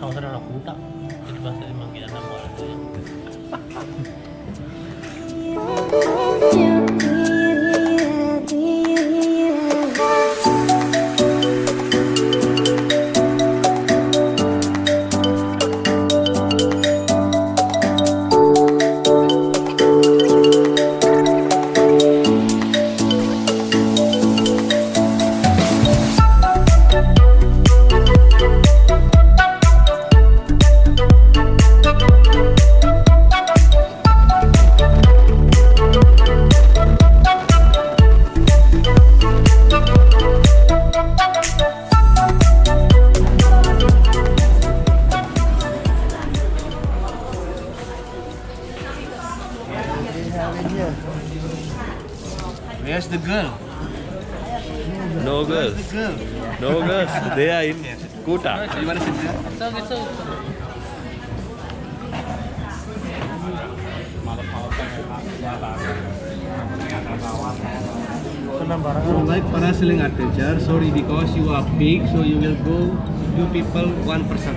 kawasan anak Kuta. Jadi bahasa manggil nama orang tuh yang Where's the girl? no girls. Where's the girl? No girls. They are in Kuta. You want to sit there? So. Like parasailing adventure, sorry, because you are big, so you will go 2 people, 1 person.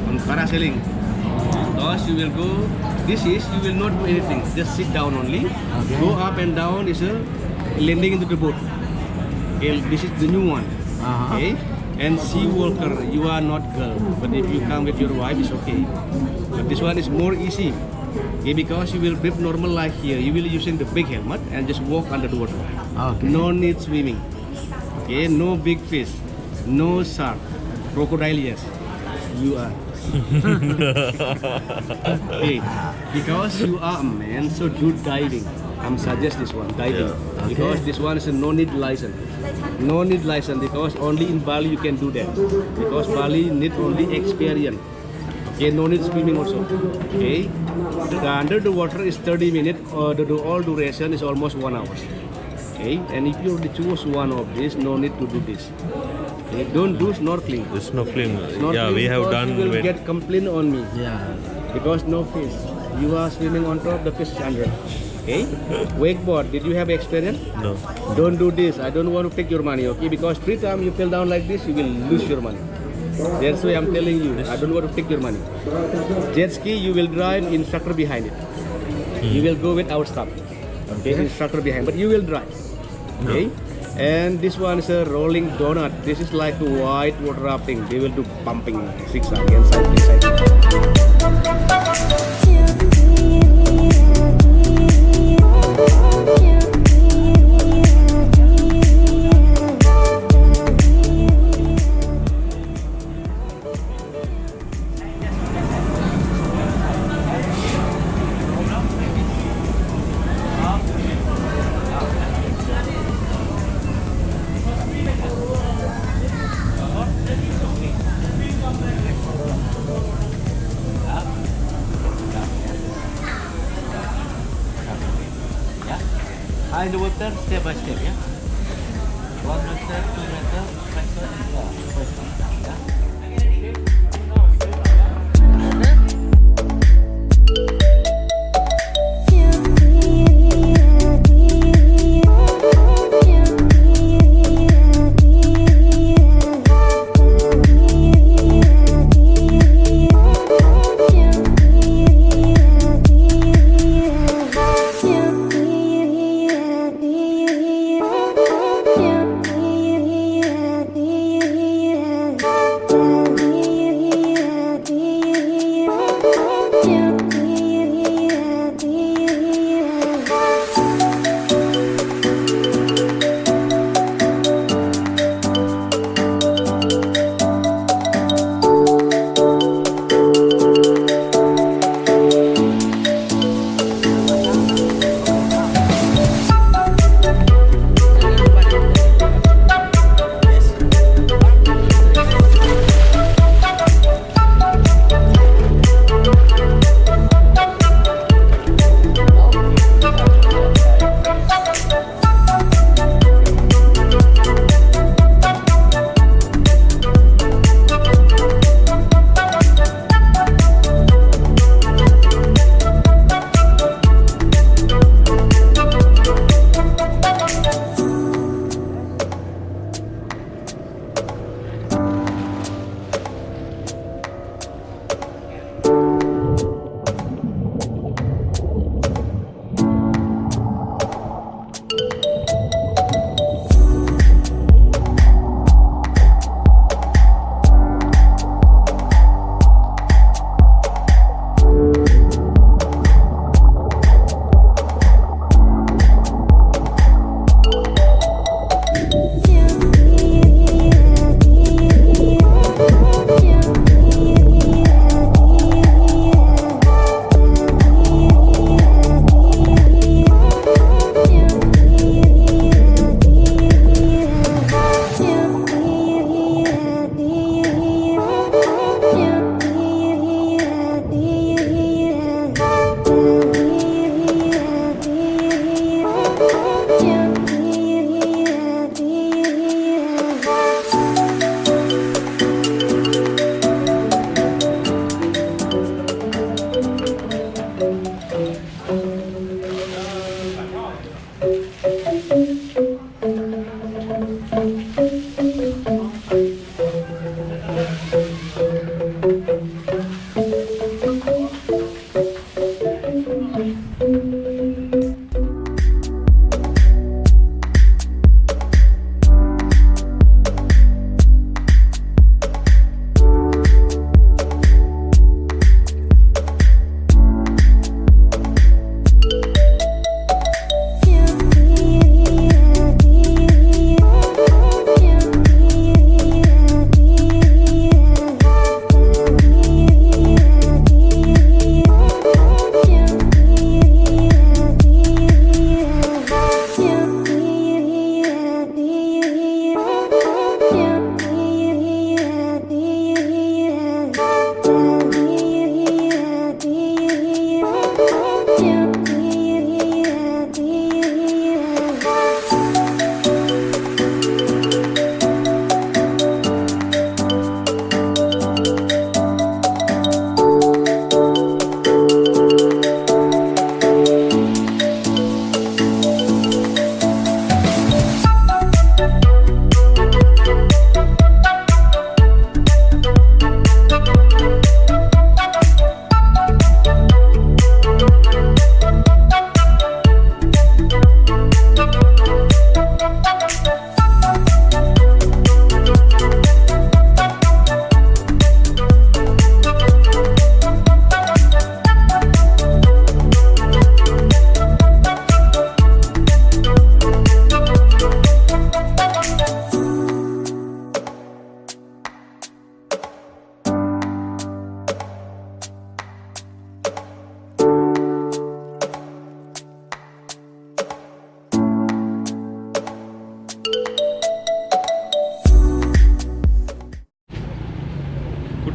On parasailing, because you will go, you will not do anything, just sit down only. Okay. Go up and down is a landing into the boat. Okay, this is the new one. Okay, and sea walker, you are not girl, but if you come with your wife, it's okay. But this one is more easy. Okay, because you will breathe normal like here. You will using the big helmet and just walk under the water. Okay. No need swimming. Okay, no big fish, no shark, crocodile. Yes, you are. Okay, because you are a man, so do diving. I'm suggest this one, diving. Yeah. Okay. Because this one is a no need license. No need license because only in Bali you can do that. Because Bali need only experience. Okay, no need swimming also. Okay, the under the water is 30 minutes. The all duration is almost 1 hour. Okay, and if you already choose one of this, no need to do this. Okay, don't do snorkeling. The snorkeling. Snorkeling Yeah, we have because done You will with get complaint on me Yeah. because no fish. You are swimming on top, the fish is under. Okay, wakeboard. Did you have experience? no. Don't do this. I don't want to take your money. Okay, because 3 times you fell down like this, you will lose your money. That's why I'm telling you. I don't want to take your money. Jet ski, you will drive, instructor behind it. You will go with our staff. Okay, instructor behind, but you will drive. Okay, and this one is a rolling donut. This is like white water rafting. They will do pumping, zigzag and cycling. In the water, step by step, yeah. 1 meter, 2 meter, 5 meter,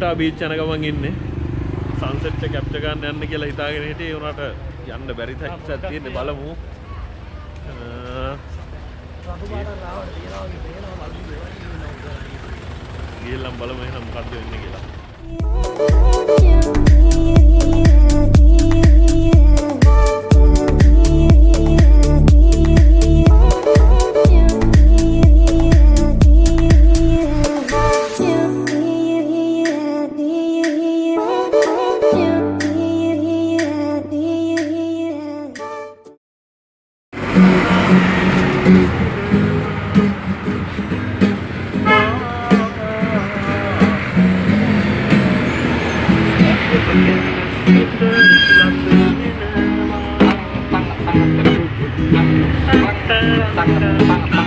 කූටා beach යන ගමන් ඉන්නේ. Sunset එක capture ගන්න යන්න කියලා හිතාගෙන හිටියේ උනාට යන්න බැරි තත්ත්වයක් තියෙන්නේ බලමු. ගිහලා බලමු එහෙනම් මොකද්ද වෙන්නේ කියලා. Tang